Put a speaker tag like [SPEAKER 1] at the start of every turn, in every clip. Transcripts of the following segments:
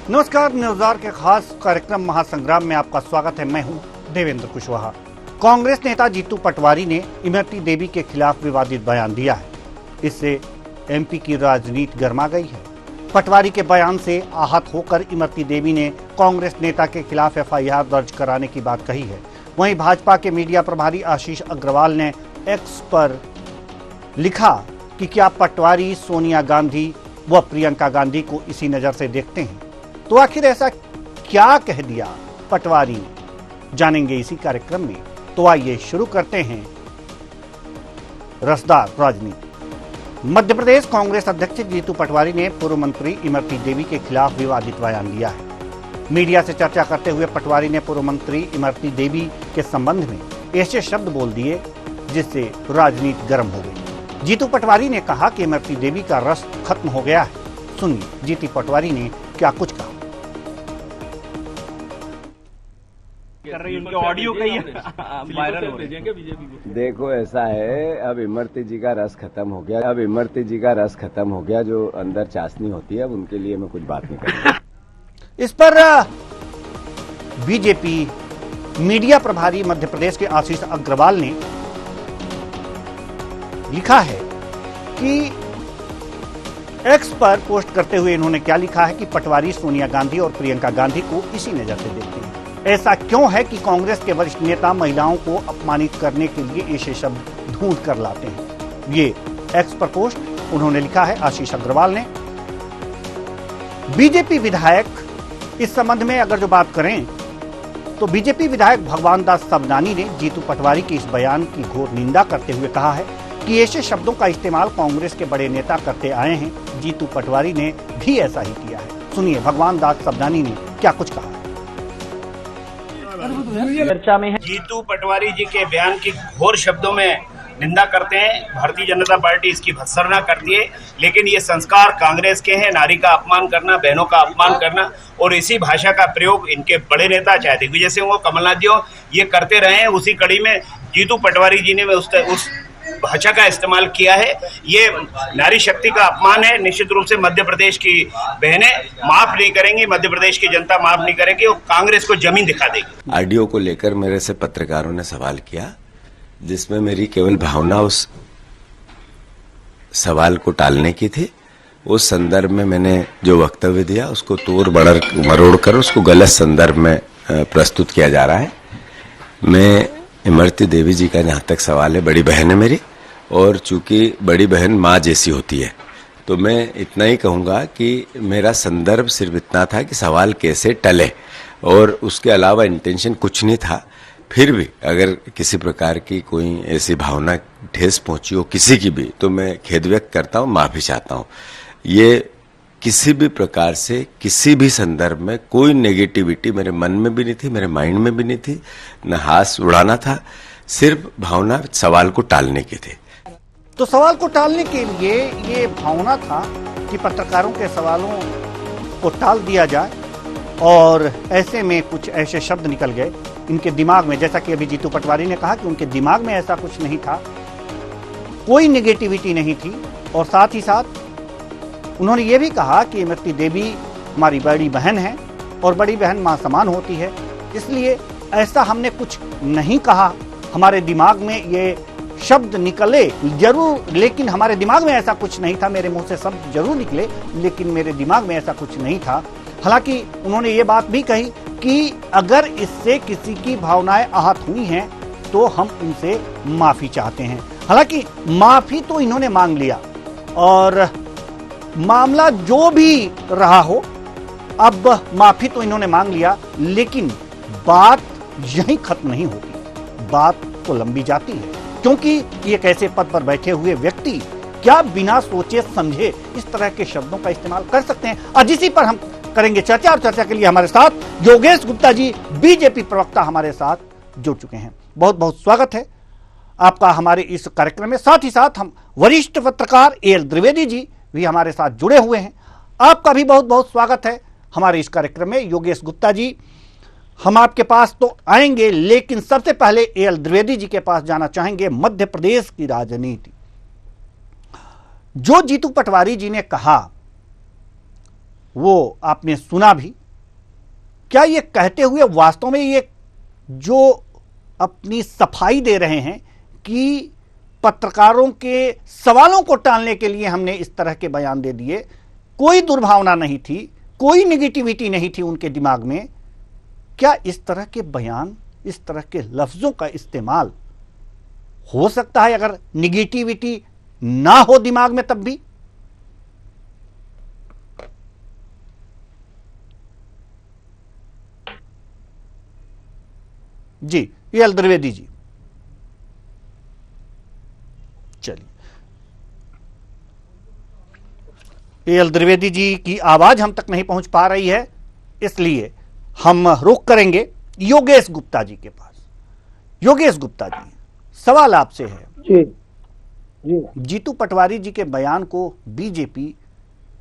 [SPEAKER 1] नमस्कार, न्यूज़ार के खास कार्यक्रम महासंग्राम में आपका स्वागत है। मैं हूं देवेंद्र कुशवाहा। कांग्रेस नेता जीतू पटवारी ने इमरती देवी के खिलाफ विवादित बयान दिया है। इससे एमपी की राजनीति गर्मा गई है। पटवारी के बयान से आहत होकर इमरती देवी ने कांग्रेस नेता के खिलाफ एफआईआर दर्ज कराने की बात कही है। वहीं भाजपा के मीडिया प्रभारी आशीष अग्रवाल ने एक्स पर लिखा कि क्या पटवारी सोनिया गांधी व प्रियंका गांधी को इसी नजर से देखते हैं? तो आखिर ऐसा क्या कह दिया पटवारी ने, जानेंगे इसी कार्यक्रम में। तो आइए शुरू करते हैं रसदार राजनीति। मध्य प्रदेश कांग्रेस अध्यक्ष जीतू पटवारी ने पूर्व मंत्री इमरती देवी के खिलाफ विवादित बयान दिया है। मीडिया से चर्चा करते हुए पटवारी ने पूर्व मंत्री इमरती देवी के संबंध में ऐसे शब्द बोल दिए जिससे राजनीति गर्म हो गई। जीतू पटवारी ने कहा कि इमरती देवी का रस खत्म हो गया है। सुनिए जीतू पटवारी ने क्या कुछ कहा।
[SPEAKER 2] कर रही उनके ऑडियो कई वायरल हो रहे हैं।
[SPEAKER 3] देखो ऐसा है, अब इमरती जी का रस खत्म हो गया। जो अंदर चाशनी होती है, अब उनके लिए मैं कुछ बात नहीं करूंगा।
[SPEAKER 1] इस पर बीजेपी मीडिया प्रभारी मध्य प्रदेश के आशीष अग्रवाल ने लिखा है कि एक्स पर पोस्ट करते हुए इन्होंने क्या लिखा है कि पटवारी सोनिया गांधी और प्रियंका गांधी को इसी नजर से देखते हैं। ऐसा क्यों है कि कांग्रेस के वरिष्ठ नेता महिलाओं को अपमानित करने के लिए ऐसे शब्द ढूंढ कर लाते हैं? ये एक्स पर पोस्ट उन्होंने लिखा है आशीष अग्रवाल ने। बीजेपी विधायक इस संबंध में अगर जो बात करें तो बीजेपी विधायक भगवान दास सबनानी ने जीतू पटवारी के इस बयान की घोर निंदा करते हुए कहा है कि ऐसे शब्दों का इस्तेमाल कांग्रेस के बड़े नेता करते आए हैं। जीतू पटवारी ने भी ऐसा ही किया है। सुनिए भगवान दास सबनानी ने क्या कुछ कहा।
[SPEAKER 2] चर्चा में है
[SPEAKER 4] जीतू पटवारी जी के बयान की घोर शब्दों में निंदा करते हैं। भारतीय जनता पार्टी इसकी भत्सना करती है, लेकिन ये संस्कार कांग्रेस के हैं। नारी का अपमान करना, बहनों का अपमान करना और इसी भाषा का प्रयोग इनके बड़े नेता चाहे दिग्विजय सिंह हो, कमलनाथ जी हो, ये करते रहे हैं। उसी कड़ी में जीतू पटवारी जी ने उस भाषा का इस्तेमाल किया है। ये नारी शक्ति का अपमान है। निश्चित रूप से मध्य प्रदेश की बहनें माफ नहीं करेंगी, मध्य प्रदेश की जनता माफ नहीं करेगी और कांग्रेस को जमीन दिखा देगी।
[SPEAKER 3] ऑडियो को लेकर मेरे से पत्रकारों ने सवाल किया, जिसमें मेरी केवल भावना उस सवाल को टालने की थी। उस संदर्भ में मैंने जो वक्तव्य दिया उसको तोड़ मरोड़ कर उसको गलत संदर्भ में प्रस्तुत किया जा रहा है। मैं इमरती देवी जी का जहाँ तक सवाल है, बड़ी बहन है मेरी, और चूंकि बड़ी बहन माँ जैसी होती है, तो मैं इतना ही कहूँगा कि मेरा संदर्भ सिर्फ इतना था कि सवाल कैसे टले, और उसके अलावा इंटेंशन कुछ नहीं था। फिर भी अगर किसी प्रकार की कोई ऐसी भावना ठेस पहुंची हो किसी की भी, तो मैं खेद व्यक्त करता हूँ, माफी चाहता हूँ। ये किसी भी प्रकार से किसी भी संदर्भ में कोई नेगेटिविटी मेरे मन में भी नहीं थी, मेरे माइंड में भी नहीं थी, न हाथ उड़ाना था, सिर्फ भावना सवाल को टालने की थी।
[SPEAKER 1] तो सवाल को टालने के लिए ये भावना था कि पत्रकारों के सवालों को टाल दिया जाए, और ऐसे में कुछ ऐसे शब्द निकल गए इनके दिमाग में, जैसा कि अभी जीतू पटवारी ने कहा कि उनके दिमाग में ऐसा कुछ नहीं था, कोई नेगेटिविटी नहीं थी। और साथ ही साथ उन्होंने ये भी कहा कि इमरती देवी हमारी बड़ी बहन है और बड़ी बहन मां समान होती है, इसलिए ऐसा हमने कुछ नहीं कहा। हमारे दिमाग में ये शब्द निकले जरूर, लेकिन हमारे दिमाग में ऐसा कुछ नहीं था। मेरे मुंह से शब्द जरूर निकले, लेकिन मेरे दिमाग में ऐसा कुछ नहीं था। हालांकि उन्होंने ये बात भी कही कि अगर इससे किसी की भावनाएं आहत हुई हैं तो हम उनसे माफी चाहते हैं। हालांकि माफी तो इन्होंने मांग लिया, और मामला जो भी रहा हो, अब माफी तो इन्होंने मांग लिया, लेकिन बात यहीं खत्म नहीं होती, बात तो लंबी जाती है। क्योंकि एक ऐसे पद पर बैठे हुए व्यक्ति क्या बिना सोचे समझे इस तरह के शब्दों का इस्तेमाल कर सकते हैं? आज इसी पर हम करेंगे चर्चा, और चर्चा के लिए हमारे साथ योगेश गुप्ता जी, बीजेपी प्रवक्ता, हमारे साथ जुड़ चुके हैं। बहुत बहुत स्वागत है आपका हमारे इस कार्यक्रम में। साथ ही साथ हम वरिष्ठ पत्रकार एएल द्विवेदी जी भी हमारे साथ जुड़े हुए हैं। आपका भी बहुत बहुत स्वागत है हमारे इस कार्यक्रम में। योगेश गुप्ता जी, हम आपके पास तो आएंगे, लेकिन सबसे पहले एएल द्विवेदी जी के पास जाना चाहेंगे। मध्य प्रदेश की राजनीति, जो जीतू पटवारी जी ने कहा वो आपने सुना भी। क्या ये कहते हुए वास्तव में ये जो अपनी सफाई दे रहे हैं कि पत्रकारों के सवालों को टालने के लिए हमने इस तरह के बयान दे दिए, कोई दुर्भावना नहीं थी, कोई निगेटिविटी नहीं थी उनके दिमाग में, क्या इस तरह के बयान, इस तरह के लफ्जों का इस्तेमाल हो सकता है अगर निगेटिविटी ना हो दिमाग में तब भी? जी ये एल द्विवेदी जी, चलिए एल द्विवेदी जी की आवाज हम तक नहीं पहुंच पा रही है, इसलिए हम रुख करेंगे योगेश गुप्ता जी के पास। योगेश गुप्ता जी, सवाल आपसे है।
[SPEAKER 5] जी जी
[SPEAKER 1] जीतू पटवारी जी के बयान को बीजेपी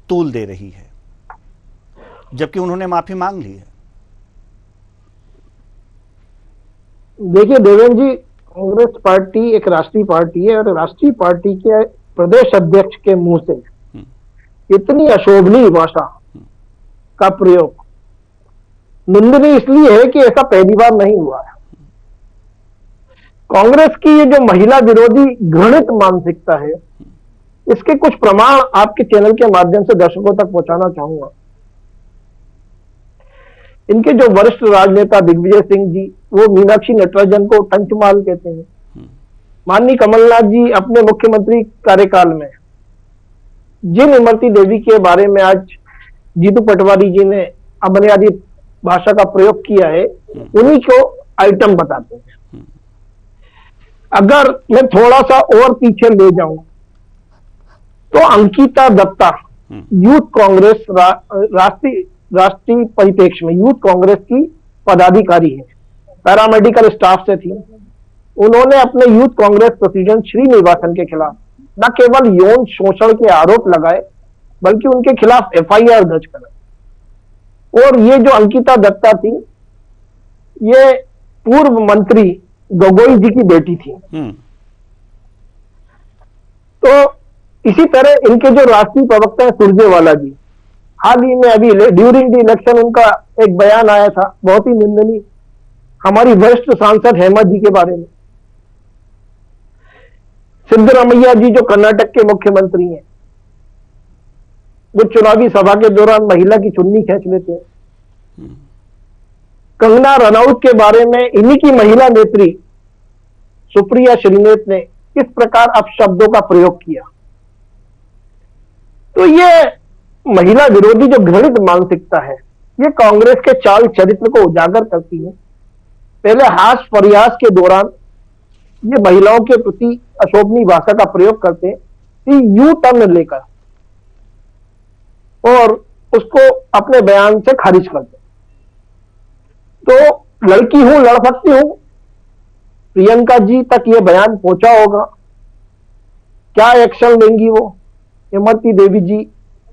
[SPEAKER 1] तूल दे रही है, जबकि उन्होंने माफी मांग ली है।
[SPEAKER 5] देखिए देवेंद्र जी, कांग्रेस पार्टी एक राष्ट्रीय पार्टी है और राष्ट्रीय पार्टी के प्रदेश अध्यक्ष के मुंह से इतनी अशोभनीय भाषा का प्रयोग निंदनीय इसलिए है कि ऐसा पहली बार नहीं हुआ है। कांग्रेस की ये जो महिला विरोधी घृणित मानसिकता है, इसके कुछ प्रमाण आपके चैनल के माध्यम से दर्शकों तक पहुंचाना चाहूंगा। इनके जो वरिष्ठ राजनेता दिग्विजय सिंह जी, वो मीनाक्षी नटराजन को टंचमाल कहते हैं। माननीय कमलनाथ जी अपने मुख्यमंत्री कार्यकाल में जिन इमरती देवी के बारे में आज जीतू पटवारी जी ने अबुनियादी भाषा का प्रयोग किया है, उन्हीं को आइटम बताते हैं। अगर मैं थोड़ा सा और पीछे ले जाऊं तो अंकिता दत्ता यूथ कांग्रेस राष्ट्रीय परिप्रेक्ष्य में यूथ कांग्रेस की पदाधिकारी है, पैरामेडिकल स्टाफ से थी। उन्होंने अपने यूथ कांग्रेस प्रेसिडेंट श्रीनिवासन के खिलाफ न केवल यौन शोषण के आरोप लगाए, बल्कि उनके खिलाफ एफआईआर दर्ज कराई। और ये जो अंकिता दत्ता थी, ये पूर्व मंत्री गोगोई जी की बेटी थी। तो इसी तरह इनके जो राष्ट्रीय प्रवक्ता है सुरजेवाला जी, हाल ही में अभी ड्यूरिंग द इलेक्शन उनका एक बयान आया था बहुत ही निंदनीय हमारी वरिष्ठ सांसद हेमा जी के बारे में। सिद्धरामैया जी जो कर्नाटक के मुख्यमंत्री हैं, वो चुनावी सभा के दौरान महिला की चुन्नी खींच लेते हैं। कंगना रनौत के बारे में इन्हीं की महिला नेत्री सुप्रिया श्रीनेत ने किस प्रकार अपशब्दों का प्रयोग किया। तो ये महिला विरोधी जो घृणित मानसिकता है, ये कांग्रेस के चाल चरित्र को उजागर करती है। पहले हास प्रयास के दौरान ये महिलाओं के प्रति अशोभनीय भाषा का प्रयोग करते हैं, यू टर्न लेकर और उसको अपने बयान से खारिज करते हैं। तो लड़की हूं, लड़ सकती हूं, प्रियंका जी तक ये बयान पहुंचा होगा। क्या एक्शन लेंगी वो? इमरती देवी जी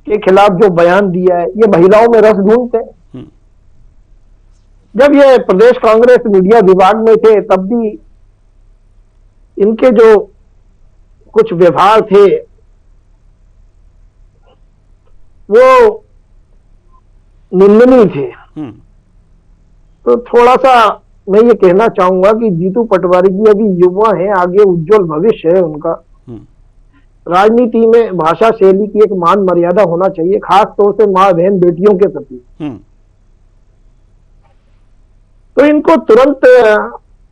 [SPEAKER 5] के खिलाफ जो बयान दिया है, ये महिलाओं में रस ढूंढते हैं। जब ये प्रदेश कांग्रेस मीडिया विभाग में थे, तब भी इनके जो कुछ व्यवहार थे वो निंदनीय थे। तो थोड़ा सा मैं ये कहना चाहूंगा कि जीतू पटवारी जी अभी युवा हैं, आगे उज्जवल भविष्य है उनका। राजनीति में भाषा शैली की एक मान मर्यादा होना चाहिए, खास तौर से मां बहन बेटियों के प्रति। तो इनको तुरंत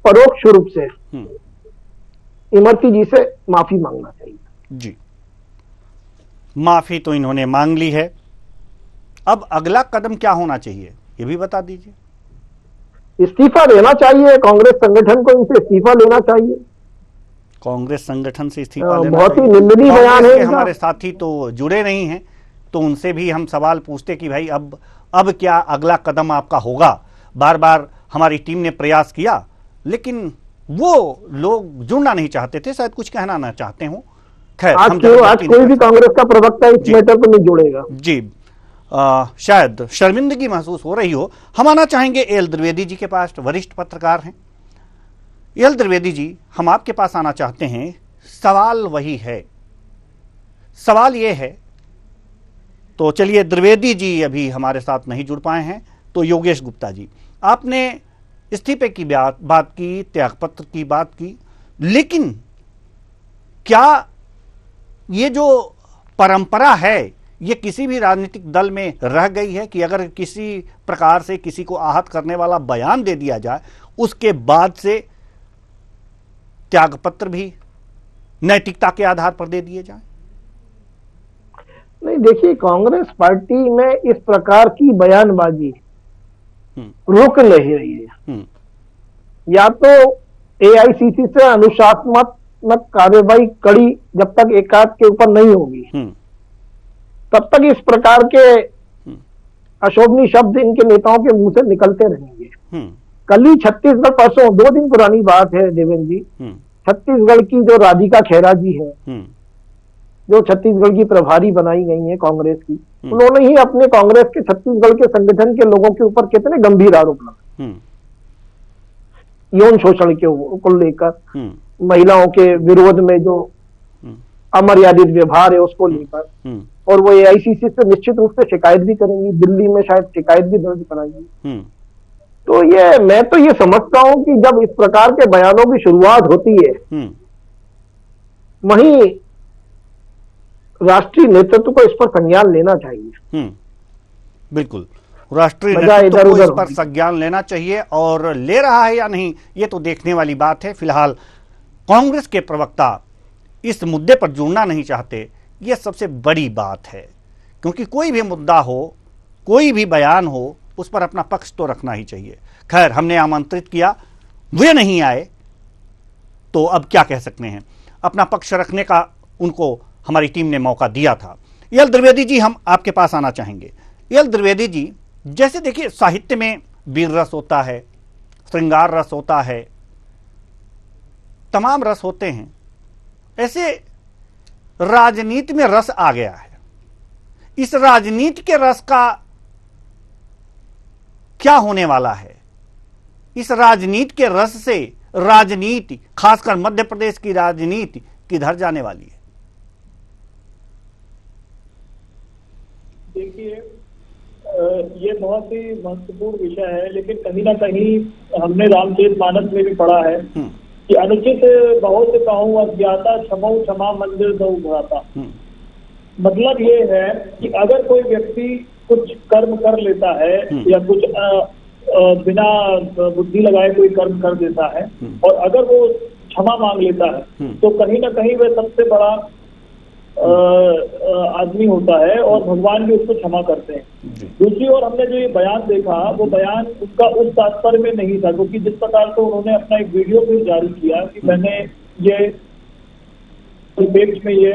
[SPEAKER 5] परोक्ष रूप से इमरती जी से माफी मांगना चाहिए।
[SPEAKER 1] जी, माफी तो इन्होंने मांग ली है, अब अगला कदम क्या होना चाहिए ये भी बता दीजिए।
[SPEAKER 5] इस्तीफा देना चाहिए, कांग्रेस संगठन को इनसे इस्तीफा लेना चाहिए।
[SPEAKER 1] कांग्रेस संगठन से इस्तीफा लेना
[SPEAKER 5] बहुत ही
[SPEAKER 1] चाहिए।
[SPEAKER 5] निंदनीय बयान है।
[SPEAKER 1] हमारे साथी तो जुड़े नहीं हैं, तो उनसे भी हम सवाल पूछते कि भाई अब क्या अगला कदम आपका होगा। बार बार हमारी टीम ने प्रयास किया, लेकिन वो लोग जुड़ना नहीं चाहते थे, शायद कुछ कहना ना चाहते हो। खैर,
[SPEAKER 5] आज कोई भी कांग्रेस का प्रवक्ता इस मैटर पर नहीं जुड़ेगा।
[SPEAKER 1] जी, शायद शर्मिंदगी महसूस हो रही हो। हम आना चाहेंगे एल द्विवेदी जी के पास, वरिष्ठ पत्रकार हैं। एल द्विवेदी जी, हम आपके पास आना चाहते हैं। सवाल वही है, सवाल यह है तो चलिए, द्विवेदी जी अभी हमारे साथ नहीं जुड़ पाए हैं, तो योगेश गुप्ता जी, आपने इस्तीफे की बात की, त्यागपत्र की बात की, लेकिन क्या ये जो परंपरा है ये किसी भी राजनीतिक दल में रह गई है कि अगर किसी प्रकार से किसी को आहत करने वाला बयान दे दिया जाए उसके बाद से त्यागपत्र भी नैतिकता के आधार पर दे दिए जाए?
[SPEAKER 5] नहीं, देखिए, कांग्रेस पार्टी में इस प्रकार की बयानबाजी रुक नहीं रही है। या तो एआईसीसी से अनुशासनात्मक कार्यवाही कड़ी जब तक एकाध के ऊपर नहीं होगी तब तक इस प्रकार के अशोभनीय शब्द इनके नेताओं के मुंह से निकलते रहेंगे। कल ही छत्तीसगढ़, परसों 2 दिन पुरानी बात है देवेंद्र जी, छत्तीसगढ़ की जो राधिका खेरा जी है, जो छत्तीसगढ़ की प्रभारी बनाई गई है कांग्रेस की, उन्होंने ही अपने कांग्रेस के छत्तीसगढ़ के संगठन के लोगों के ऊपर कितने गंभीर आरोप लगाए यौन शोषण को लेकर, महिलाओं के विरोध में जो अमर्यादित व्यवहार है उसको लेकर, और वो एआईसीसी से निश्चित रूप से शिकायत भी करेंगी, दिल्ली में शायद शिकायत भी दर्ज कराएंगी। तो मैं तो ये समझता हूं कि जब इस प्रकार के बयानों की शुरुआत होती है वहीं राष्ट्रीय नेतृत्व को इस पर संज्ञान लेना चाहिए।
[SPEAKER 1] बिल्कुल, राष्ट्रीय नेतृत्व को इस पर संज्ञान लेना चाहिए, और ले रहा है या नहीं ये तो देखने वाली बात है। फिलहाल कांग्रेस के प्रवक्ता इस मुद्दे पर जुड़ना नहीं चाहते, यह सबसे बड़ी बात है, क्योंकि कोई भी मुद्दा हो, कोई भी बयान हो, उस पर अपना पक्ष तो रखना ही चाहिए। खैर, हमने आमंत्रित किया, वे नहीं आए तो अब क्या कह सकते हैं, अपना पक्ष रखने का उनको हमारी टीम ने मौका दिया था। एल द्विवेदी जी, हम आपके पास आना चाहेंगे। एल द्विवेदी जी, जैसे देखिए, साहित्य में वीर रस होता है, श्रृंगार रस होता है, तमाम रस होते हैं, ऐसे राजनीति में रस आ गया है। इस राजनीति के रस का क्या होने वाला है? इस राजनीति के रस से राजनीति, खासकर मध्य प्रदेश की राजनीति, किधर जाने वाली है?
[SPEAKER 6] देखिए, ये बहुत ही महत्वपूर्ण विषय है, लेकिन कहीं ना कहीं हमने रामचरितमानस में भी पढ़ा है कि अनुचित बहुत कहूं अज्ञाता, क्षमौ क्षमा मंदिर दो उभराता। मतलब ये है कि अगर कोई व्यक्ति कुछ कर्म कर लेता है या कुछ बिना बुद्धि लगाए कोई कर्म कर देता है, और अगर वो क्षमा मांग लेता है तो कहीं ना कहीं वह सबसे बड़ा आदमी होता है, और भगवान भी उसको क्षमा करते हैं। दूसरी ओर हमने जो ये बयान देखा, वो बयान उसका उस तात्पर्य में नहीं था, क्योंकि जिस प्रकार से उन्होंने अपना एक वीडियो भी जारी किया कि मैंने ये परिपेक्ष में ये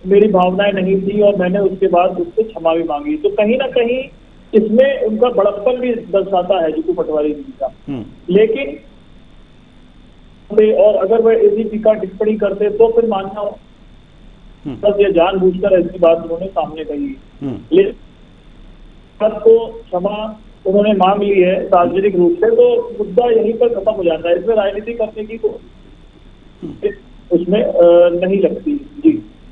[SPEAKER 6] मेरी भावनाएं नहीं थी और मैंने उसके बाद उससे क्षमा भी मांगी, तो कहीं ना कहीं इसमें उनका बड़प्पन भी दर्शाता है जीतू पटवारी जी का। लेकिन और अगर वह एसीपी का टिप्पणी करते तो फिर मानना बस ये जानबूझकर ऐसी बात उन्होंने सामने कही। लेकिन को क्षमा उन्होंने मांग ली है सार्वजनिक रूप से, तो मुद्दा यहीं पर खत्म हो जाता है। इसमें राजनीति करने की तो उसमें नहीं लगती।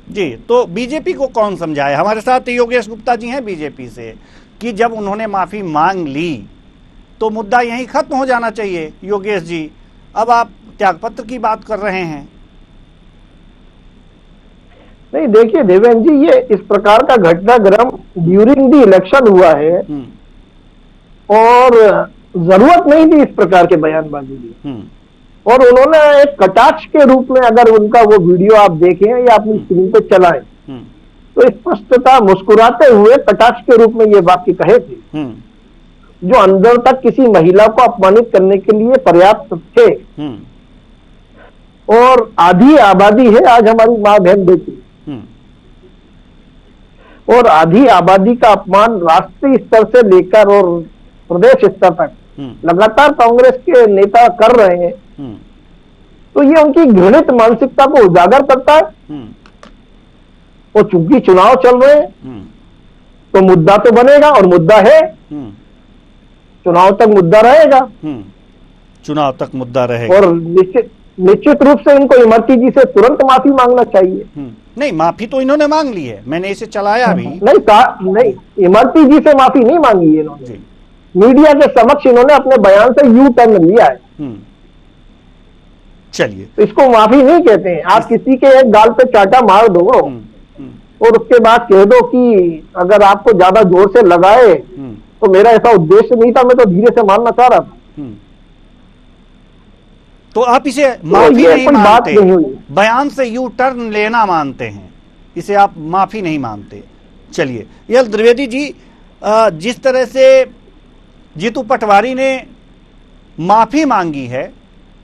[SPEAKER 1] जी, तो बीजेपी को कौन समझाए? हमारे साथ योगेश गुप्ता जी हैं बीजेपी से, कि जब उन्होंने माफी मांग ली तो मुद्दा यहीं खत्म हो जाना चाहिए। योगेश जी, अब आप त्यागपत्र की बात कर रहे हैं।
[SPEAKER 5] नहीं, देखिए देवेंद्र जी, ये इस प्रकार का घटनाक्रम ड्यूरिंग द इलेक्शन हुआ है और जरूरत नहीं थी इस प्रकार के बयानबाजी की, और उन्होंने एक कटाक्ष के रूप में, अगर उनका वो वीडियो आप देखें या अपनी स्क्रीन पे चलाएं, तो स्पष्टता मुस्कुराते हुए कटाक्ष के रूप में ये वाक्य कहे थे, जो अंदर तक किसी महिला को अपमानित करने के लिए पर्याप्त थे। और आधी आबादी है आज हमारी माँ बहन बेटी, और आधी आबादी का अपमान राष्ट्रीय स्तर से लेकर और प्रदेश स्तर तक लगातार कांग्रेस के नेता कर रहे हैं, तो ये उनकी घृणित मानसिकता को उजागर करता है। और चूंकि चुनाव चल रहे हैं तो मुद्दा तो बनेगा, और मुद्दा है, चुनाव तक मुद्दा रहेगा,
[SPEAKER 1] चुनाव तक मुद्दा रहेगा,
[SPEAKER 5] और निश्चित निश्चित रूप से इनको इमरती जी से तुरंत माफी मांगना चाहिए।
[SPEAKER 1] नहीं, माफी तो इन्होंने मांग ली है, मैंने इसे चलाया भी।
[SPEAKER 5] नहीं, इमरती जी से माफी नहीं मांगी है इन्होंने,
[SPEAKER 1] जी।
[SPEAKER 5] मीडिया के समक्ष इन्होंने अपने बयान से यू टर्न लिया है।
[SPEAKER 1] चलिए,
[SPEAKER 5] तो इसको माफी नहीं कहते हैं। आप किसी के एक गाल पे चाटा मार दो और उसके बाद कह दो कि अगर आपको ज्यादा जोर से लगाए तो मेरा ऐसा उद्देश्य नहीं था, मैं तो धीरे से मारना चाह रहा था।
[SPEAKER 1] तो आप इसे माफी
[SPEAKER 5] ये
[SPEAKER 1] नहीं
[SPEAKER 5] कोई बात
[SPEAKER 1] मानते,
[SPEAKER 5] नहीं हुई।
[SPEAKER 1] बयान से यू टर्न लेना मानते हैं, इसे आप माफी नहीं मानते। चलिए, यल द्विवेदी जी, जिस तरह से जीतू पटवारी ने माफी मांगी है,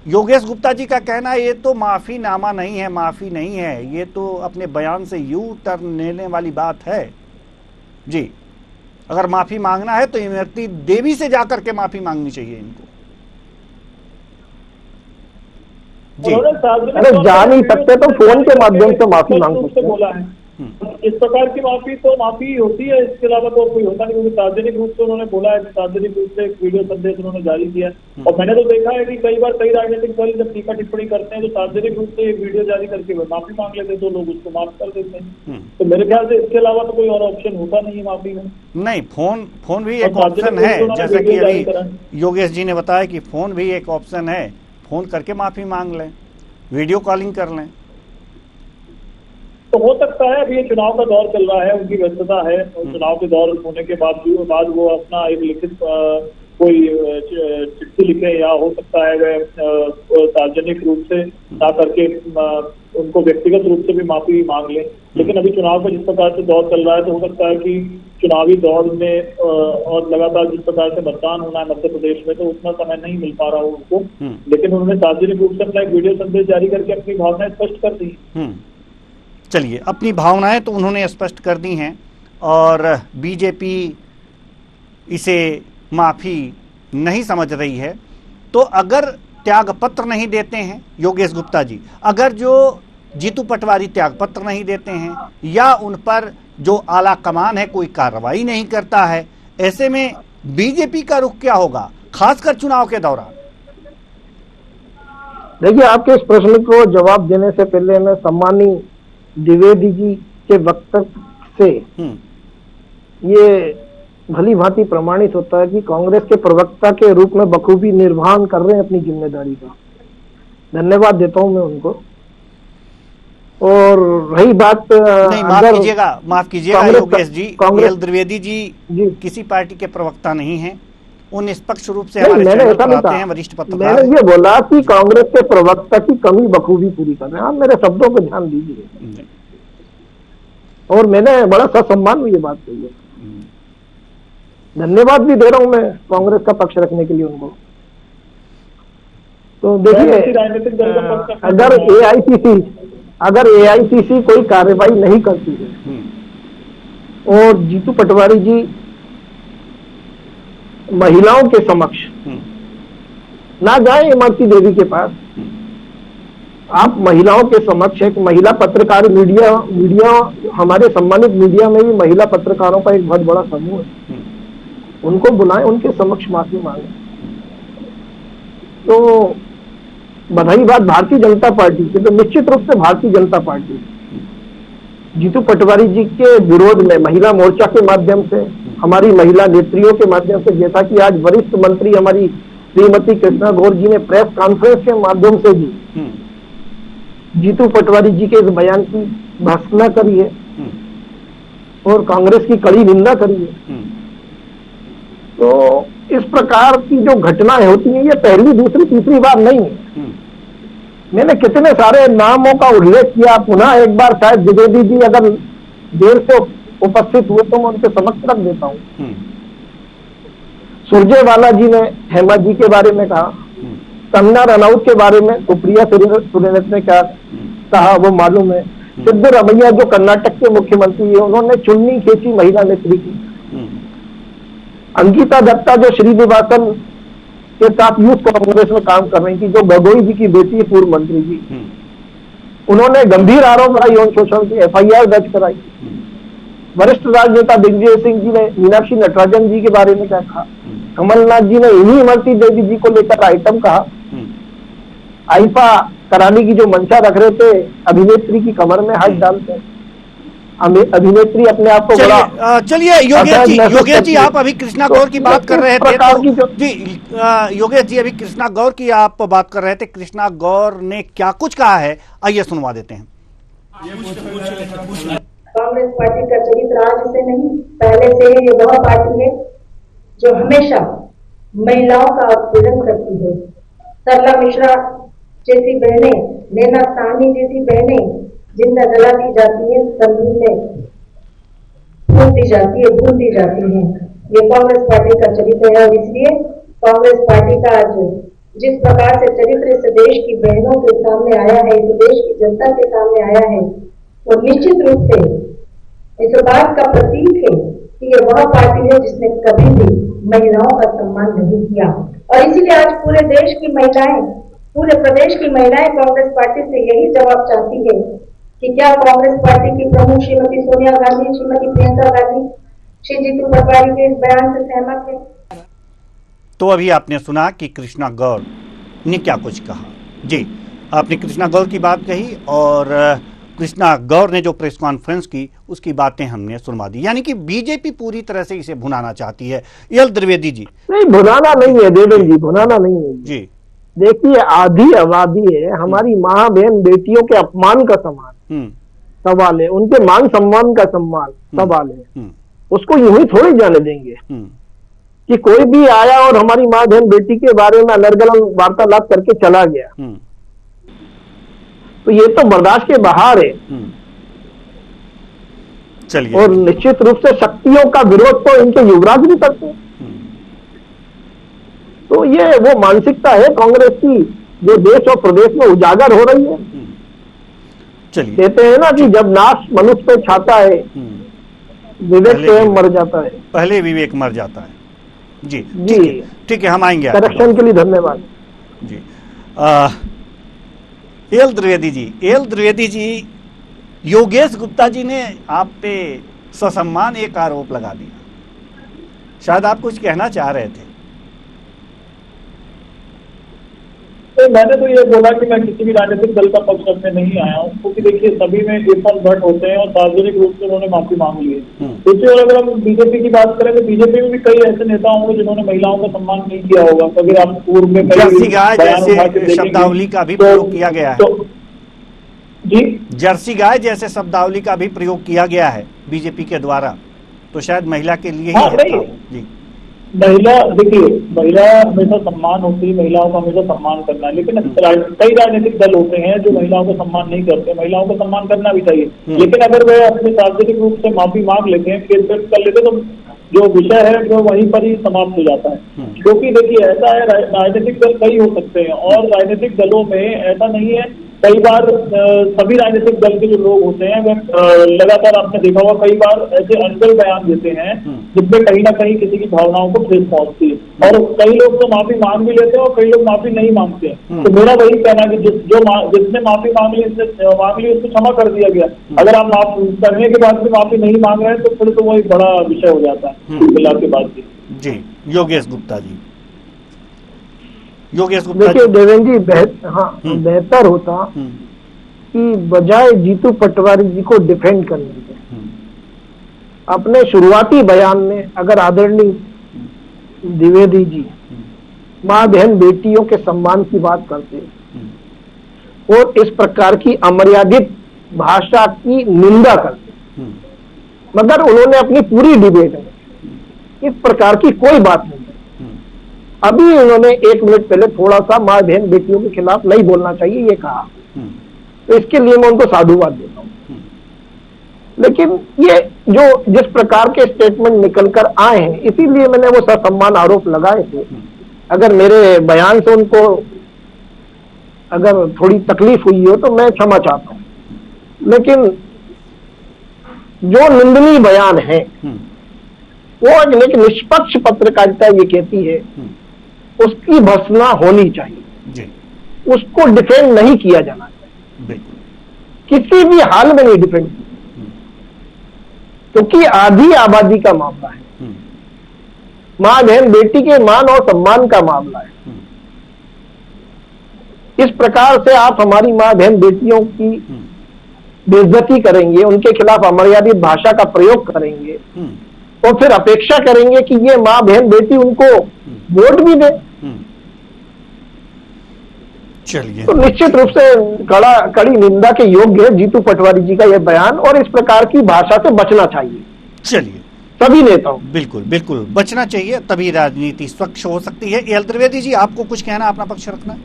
[SPEAKER 1] योगेश गुप्ता जी का कहना है ये तो माफीनामा नहीं है, माफी नहीं है, ये तो अपने बयान से यू टर्न लेने वाली बात है। जी, अगर माफी मांगना है तो इमरती देवी से जाकर के माफी मांगनी चाहिए इनको। जी,
[SPEAKER 5] अरे जा नहीं सकते तो फोन के माध्यम से माफी मांग सकते हैं।
[SPEAKER 6] बोला है इस प्रकार की माफी तो माफी होती है, इसके अलावा तो कोई होता नहीं, क्योंकि सार्वजनिक रूप से उन्होंने बोला है, सार्वजनिक रूप से एक वीडियो संदेश उन्होंने जारी किया। और मैंने तो देखा है कि कई बार कई राजनीतिक दल जब टीका टिप्पणी करते हैं तो सार्वजनिक रूप से एक वीडियो जारी करके माफी मांग लेते हैं, तो लोग उसको माफ कर देते हैं। तो मेरे ख्याल से इसके अलावा तो कोई और ऑप्शन होता नहीं है माफी में।
[SPEAKER 1] नहीं, फोन भी एक ऑप्शन है, जैसा कि अभी योगेश जी ने बताया कि फोन भी एक ऑप्शन है, फोन करके माफी मांग लें, वीडियो कॉलिंग कर लें।
[SPEAKER 6] तो हो सकता है, अभी ये चुनाव का दौर चल रहा है, उनकी व्यस्तता है, और चुनाव के दौर होने के बाद वो अपना एक लिखित कोई चिट्ठी लिखे, या हो सकता है वे सार्वजनिक रूप से ना करके उनको व्यक्तिगत रूप से भी माफी मांग लें। लेकिन अभी चुनाव का जिस प्रकार से दौर चल रहा है, तो हो सकता है कि चुनावी दौर में और लगातार जिस प्रकार से मतदान होना है मध्य प्रदेश में, तो उतना समय नहीं मिल पा रहा हो उनको। लेकिन उन्होंने सार्वजनिक रूप से अपना एक वीडियो संदेश जारी करके अपनी भावनाएं स्पष्ट कर दी।
[SPEAKER 1] चलिए, अपनी भावनाएं तो उन्होंने स्पष्ट कर दी हैं, और बीजेपी इसे माफी नहीं समझ रही है। तो अगर त्यागपत्र नहीं देते हैं योगेश गुप्ता जी, अगर जो जीतू पटवारी त्यागपत्र नहीं देते हैं, या उन पर जो आला कमान है कोई कार्रवाई नहीं करता है, ऐसे में बीजेपी का रुख क्या होगा, खासकर चुनाव के दौरान?
[SPEAKER 5] देखिए, आपके इस प्रश्न को जवाब देने से पहले मैं सम्मानी द्विवेदी जी के वक्तव्य से ये भली भांति प्रमाणित होता है कि कांग्रेस के प्रवक्ता के रूप में बखूबी निर्वहन कर रहे हैं अपनी जिम्मेदारी का। धन्यवाद देता हूं मैं उनको। और रही बात,
[SPEAKER 1] नहीं, माफ कीजिएगा योगेश जी, कांग्रेस द्विवेदी जी किसी पार्टी के प्रवक्ता नहीं हैं, वो निष्पक्ष रूप से हमारे चैनल पर आते हैं, वरिष्ठ पत्रकार।
[SPEAKER 5] मैंने ये बोला कि कांग्रेस के प्रवक्ता की कमी बखूबी पूरी कर रहे हैं। आप मेरे शब्दों पर ध्यान दीजिए, और मैंने बड़ा ससम्मान में ये बात कही है। धन्यवाद भी दे रहा हूं मैं कांग्रेस का पक्ष रखने के लिए उनको। तो देखिए, अगर एआईसीसी कोई कार्रवाई नहीं करती है और जीतू पटवारी जी महिलाओं के समक्ष ना जाए इमरती देवी के पास, आप महिलाओं के समक्ष एक महिला पत्रकार, मीडिया हमारे सम्मानित मीडिया में भी महिला पत्रकारों का एक बहुत बड़ा समूह है, उनको बुलाएं, उनके समक्ष माफी मांगे। तो बधाई बात भारतीय जनता पार्टी की, तो निश्चित रूप से भारतीय जनता पार्टी जीतू पटवारी जी के विरोध में महिला मोर्चा के माध्यम से, हमारी महिला नेत्रियों के माध्यम से, जैसा कि आज वरिष्ठ मंत्री हमारी श्रीमती कृष्णा गौर जी ने प्रेस कॉन्फ्रेंस के माध्यम से भी जीतू पटवारी जी के इस बयान की भर्त्सना करी है और कांग्रेस की कड़ी निंदा करी है। तो इस प्रकार की जो घटनाएं होती हैं, ये पहली, दूसरी, तीसरी बार नहीं है। मैंने कितने सारे नामों का उल्लेख किया, पुनः एक बार शायद द्विवेदी जी अगर देर से उपस्थित हुए तो मैं उनके समक्ष रख देता हूँ। सुरजेवाला जी ने हेमा जी के बारे में कहा, कंगना रनौत के बारे में सुप्रिया सुरेश ने क्या कहा वो मालूम है। सिद्धरामैया जो कर्नाटक के मुख्यमंत्री है, उन्होंने चुन्नी खींची महिला नेत्री की। अंकिता दत्ता जो श्रीनिवासन के साथ यूथ कांग्रेस में काम कर रही थी, जो गगोई जी की बेटी है, पूर्व मंत्री जी, उन्होंने गंभीर आरोप लगाए यौन शोषण की, एफआईआर दर्ज कराई। वरिष्ठ राजनेता दिग्विजय सिंह जी ने मीनाक्षी नटराजन जी के बारे में क्या कहा। कमलनाथ जी ने इन्हीं इमरती देवी जी को लेकर आइटम कहा। आईपा कराने की जो मंशा रख रहे थे, अभिनेत्री की कमर में हाथ डालते हैं। अभिनेत्री अपने आप को बड़ा
[SPEAKER 1] चलिए योगेश जी आप अभी कृष्णा गौर की बात कर रहे थे जी योगेश जी अभी कृष्णा गौर की आप बात कर रहे थे। कृष्णा गौर ने क्या कुछ कहा है, आइए सुनवा देते हैं।
[SPEAKER 7] कांग्रेस पार्टी का चरित्र आज से नहीं, पहले से ही ये वह पार्टी है जो हमेशा महिलाओं का उत्पीड़न करती है। सरला मिश्रा जैसी बहनें, नैना साहनी जैसी बहनें जिंदा जला दी जाती है, तंदूर में भून दी जाती है, भून दी जाती है। ये कांग्रेस पार्टी का चरित्र है और इसलिए कांग्रेस पार्टी का आज जिस प्रकार से चरित्र इस देश की बहनों के सामने आया है, इस देश की जनता के सामने आया है, वो निश्चित रूप से इस बात का प्रतीक है कि ये वह पार्टी है जिसने कभी भी महिलाओं का सम्मान नहीं किया। और इसीलिए आज पूरे देश की महिलाएं, पूरे प्रदेश की महिलाएं कांग्रेस पार्टी से यही जवाब चाहती है कि क्या कांग्रेस पार्टी की प्रमुख श्रीमती सोनिया गांधी, श्रीमती प्रियंका गांधी, श्री जीतू पटवारी के इस बयान से सहमत है।
[SPEAKER 1] तो अभी आपने सुना कि कृष्णा गौर ने क्या कुछ कहा। जी आपने कृष्णा गौर की बात कही और कृष्णा गौर ने जो प्रेस कॉन्फ्रेंस की उसकी बातें हमने सुनवा दी। यानी कि बीजेपी पूरी तरह से इसे भुनाना चाहती है। एल द्विवेदी जी
[SPEAKER 5] नहीं, भुनाना नहीं है देवेंद्र जी, भुनाना नहीं है
[SPEAKER 1] जी।
[SPEAKER 5] देखिए आधी आबादी है, हमारी माँ बहन बेटियों के अपमान का सवाल है, उनके मान सम्मान का सवाल है। उसको यूं ही थोड़ी जाने देंगे कि कोई भी आया और हमारी माँ बहन बेटी के बारे में अनर्गल वार्तालाप करके चला गया, तो ये तो बर्दाश्त के बाहर है।
[SPEAKER 1] चलिए
[SPEAKER 5] और निश्चित रूप से शक्तियों का विरोध तो इनके युवराज भी करते हैं। तो ये वो मानसिकता है कांग्रेस की जो देश और प्रदेश में उजागर हो रही है।
[SPEAKER 1] चलिए
[SPEAKER 5] कहते हैं ना कि जब नाश मनुष्य पे छाता है, विवेक स्वयं मर जाता है।
[SPEAKER 1] पहले विवेक मर जाता है। जी
[SPEAKER 5] जी
[SPEAKER 1] ठीक है हम आएंगे
[SPEAKER 5] करेक्शन के लिए धन्यवाद
[SPEAKER 1] जी। एल द्विवेदी जी योगेश गुप्ता जी ने आप पे ससम्मान एक आरोप लगा दिया, शायद आप कुछ कहना चाह रहे थे।
[SPEAKER 6] तो मैंने तो ये बोला कि मैं किसी भी राजनीतिक दल का पक्ष रखने नहीं आया हूँ, क्योंकि देखिए सभी में इरफान भट्ट होते हैं और सार्वजनिक रूप से उन्होंने माफी मांग ली है। दूसरी ओर अगर हम बीजेपी की बात करें तो बीजेपी में भी कई ऐसे नेता होंगे जिन्होंने महिलाओं का सम्मान नहीं किया होगा। कभी आप पूर्व में
[SPEAKER 1] जर्सी गाय जैसे शब्दावली का भी प्रयोग किया गया है।
[SPEAKER 6] जी
[SPEAKER 1] जर्सी गाय जैसे शब्दावली का भी प्रयोग किया गया है बीजेपी के द्वारा, तो शायद महिला के लिए ही है। जी
[SPEAKER 6] महिला, देखिए महिला हमेशा सम्मान होती है, महिलाओं का हमेशा सम्मान करना है, लेकिन कई राजनीतिक दल होते हैं जो महिलाओं का सम्मान नहीं करते। महिलाओं का सम्मान करना भी चाहिए, लेकिन अगर वे अपने सार्वजनिक रूप से माफी मांग लेते हैं, केस व्यक्त कर लेते, तो जो विषय है वो वहीं पर ही समाप्त हो जाता है। क्योंकि देखिए ऐसा है, राजनीतिक दल कई हो सकते हैं और राजनीतिक दलों में ऐसा नहीं है, कई बार सभी राजनीतिक दल के जो लोग होते हैं वे लगातार आपने देखा होगा कई बार ऐसे अनकल बयान देते हैं जिसमें कहीं ना कहीं किसी की भावनाओं को ठेस पहुंचती है। और कई लोग तो माफी मांग भी लेते हैं और कई लोग माफी नहीं मांगते हैं। तो मेरा वही कहना है कि जिसने माफी मांग ली उसको क्षमा कर दिया गया। अगर आप करने के बाद भी माफी नहीं मांग रहे हैं तो फिर तो वो एक बड़ा विषय हो जाता है मिला के बाद भी।
[SPEAKER 1] जी योगेश गुप्ता
[SPEAKER 5] देखिए देवेंद्र जी बेहतर होता कि बजाय जीतू पटवारी जी को डिफेंड करने के अपने शुरुआती बयान में अगर आदरणीय द्विवेदी जी माँ बहन बेटियों के सम्मान की बात करते और इस प्रकार की अमर्यादित भाषा की निंदा करते, मगर उन्होंने अपनी पूरी डिबेट में इस प्रकार की कोई बात नहीं। अभी उन्होंने 1 मिनट पहले थोड़ा सा माँ बहन बेटियों के खिलाफ नहीं बोलना चाहिए ये कहा, तो इसके लिए मैं उनको साधुवाद देता हूँ। लेकिन ये जो जिस प्रकार के स्टेटमेंट निकल कर आए हैं, इसीलिए मैंने वो ससम्मान आरोप लगाए थे। अगर मेरे बयान से उनको अगर थोड़ी तकलीफ हुई हो तो मैं क्षमा चाहता हूँ, लेकिन जो निंदनीय बयान है वो एक निष्पक्ष पत्रकारिता ये कहती है उसकी भर्त्सना होनी चाहिए
[SPEAKER 1] जी।
[SPEAKER 5] उसको डिफेंड नहीं किया जाना चाहिए, किसी भी हाल में नहीं डिफेंड किया, क्योंकि आधी आबादी का मामला है, माँ बहन बेटी के मान और सम्मान का मामला है। इस प्रकार से आप हमारी माँ बहन बेटियों की बेइज्जती करेंगे, उनके खिलाफ अमर्यादित भाषा का प्रयोग करेंगे और फिर अपेक्षा करेंगे कि ये माँ बहन बेटी उनको वोट भी दे,
[SPEAKER 1] चलिए,
[SPEAKER 5] तो निश्चित रूप से कड़ी निंदा के योग्य है जीतू पटवारी जी का यह बयान, और इस प्रकार की भाषा से बचना चाहिए
[SPEAKER 1] चलिए,
[SPEAKER 5] सभी नेताओं।
[SPEAKER 1] बिल्कुल बिल्कुल बचना चाहिए, तभी राजनीति स्वच्छ हो सकती है। एल त्रिवेदी जी, आपको कुछ कहना, अपना पक्ष रखना है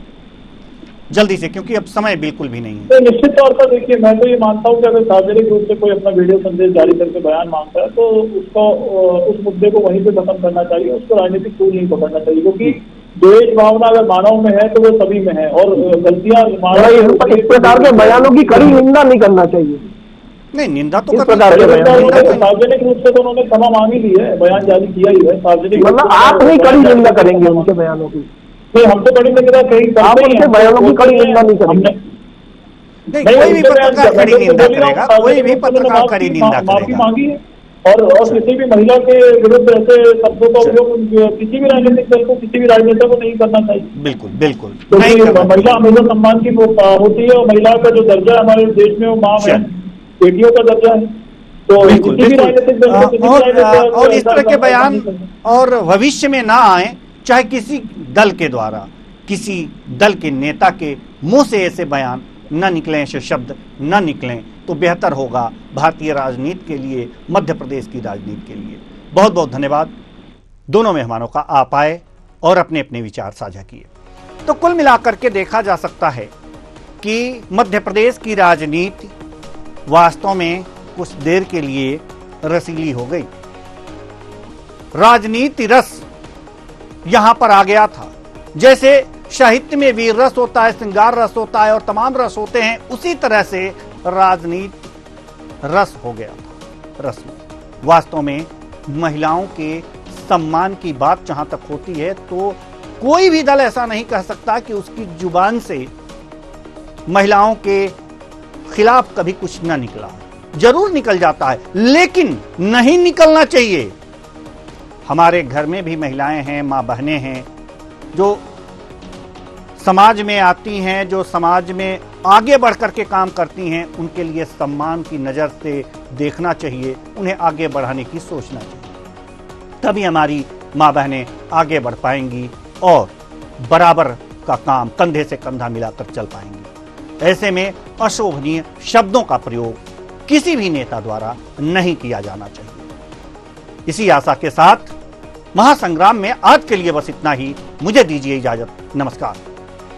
[SPEAKER 1] जल्दी से, क्योंकि अब समय बिल्कुल भी नहीं है।
[SPEAKER 6] तो निश्चित तौर पर देखिए, मैं तो ये मानता हूँ कि अगर सार्वजनिक रूप से कोई अपना वीडियो संदेश जारी करके बयान मांगता है तो उसको उस मुद्दे को वहीं पे खत्म करना चाहिए, उसको राजनीतिक टूल नहीं पकड़ना चाहिए, क्योंकि द्वेष भावना अगर मानव में है तो वो सभी में है, और गलतियां
[SPEAKER 5] इस प्रकार के बयानों की कड़ी निंदा नहीं करना चाहिए।
[SPEAKER 1] नहीं, निंदा तो
[SPEAKER 6] सार्वजनिक रूप से तो उन्होंने क्षमा मांग ही ली है, बयान जारी किया ही है सार्वजनिक,
[SPEAKER 5] मतलब आप नहीं कड़ी निंदा करेंगे उनके बयानों की?
[SPEAKER 6] हम तो कड़ी निंदा
[SPEAKER 5] आप उनके बयानों की कड़ी निंदा नहीं करेंगे?
[SPEAKER 1] नहीं, कोई भी पत्रकार कड़ी निंदा करेगा, कोई भी पत्रकार कड़ी निंदा
[SPEAKER 6] माफी मांगी है, और किसी भी महिला के विरुद्ध ऐसे शब्दों का उपयोग किसी भी राजनीतिक दल को, किसी भी राजनेता को नहीं करना चाहिए।
[SPEAKER 1] बिल्कुल बिल्कुल,
[SPEAKER 6] महिला हमेशा सम्मान की होती है, और महिला का जो दर्जा है हमारे देश में वो माँ है, बेटियों का दर्जा है, तो
[SPEAKER 1] बिल्कुल बिल्कुल। और इस तरह के बयान और भविष्य में ना आए, चाहे किसी दल के द्वारा, किसी दल के नेता के मुंह से ऐसे बयान न निकलें, ऐसे शब्द न निकलें, तो बेहतर होगा भारतीय राजनीति के लिए, मध्य प्रदेश की राजनीति के लिए। बहुत बहुत धन्यवाद दोनों मेहमानों का, आप आए और अपने अपने विचार साझा किए। तो कुल मिलाकर के देखा जा सकता है कि मध्य प्रदेश की राजनीति वास्तव में कुछ देर के लिए रसीली हो गई। राजनीति रस यहां पर आ गया था, जैसे साहित्य में वीर रस होता है, श्रृंगार रस होता है और तमाम रस होते हैं, उसी तरह से राजनीति रस हो गया था। रस में वास्तव में महिलाओं के सम्मान की बात जहां तक होती है तो कोई भी दल ऐसा नहीं कह सकता कि उसकी जुबान से महिलाओं के खिलाफ कभी कुछ ना निकला। जरूर निकल जाता है, लेकिन नहीं निकलना चाहिए। हमारे घर में भी महिलाएं हैं, मां बहनें हैं, जो समाज में आती हैं, जो समाज में आगे बढ़ करके काम करती हैं, उनके लिए सम्मान की नजर से देखना चाहिए, उन्हें आगे बढ़ाने की सोचना चाहिए। तभी हमारी मां बहनें आगे बढ़ पाएंगी और बराबर का काम कंधे से कंधा मिलाकर चल पाएंगी। ऐसे में अशोभनीय शब्दों का प्रयोग किसी भी नेता द्वारा नहीं किया जाना चाहिए। इसी आशा के साथ महासंग्राम में आज के लिए बस इतना ही। मुझे दीजिए इजाजत। नमस्कार।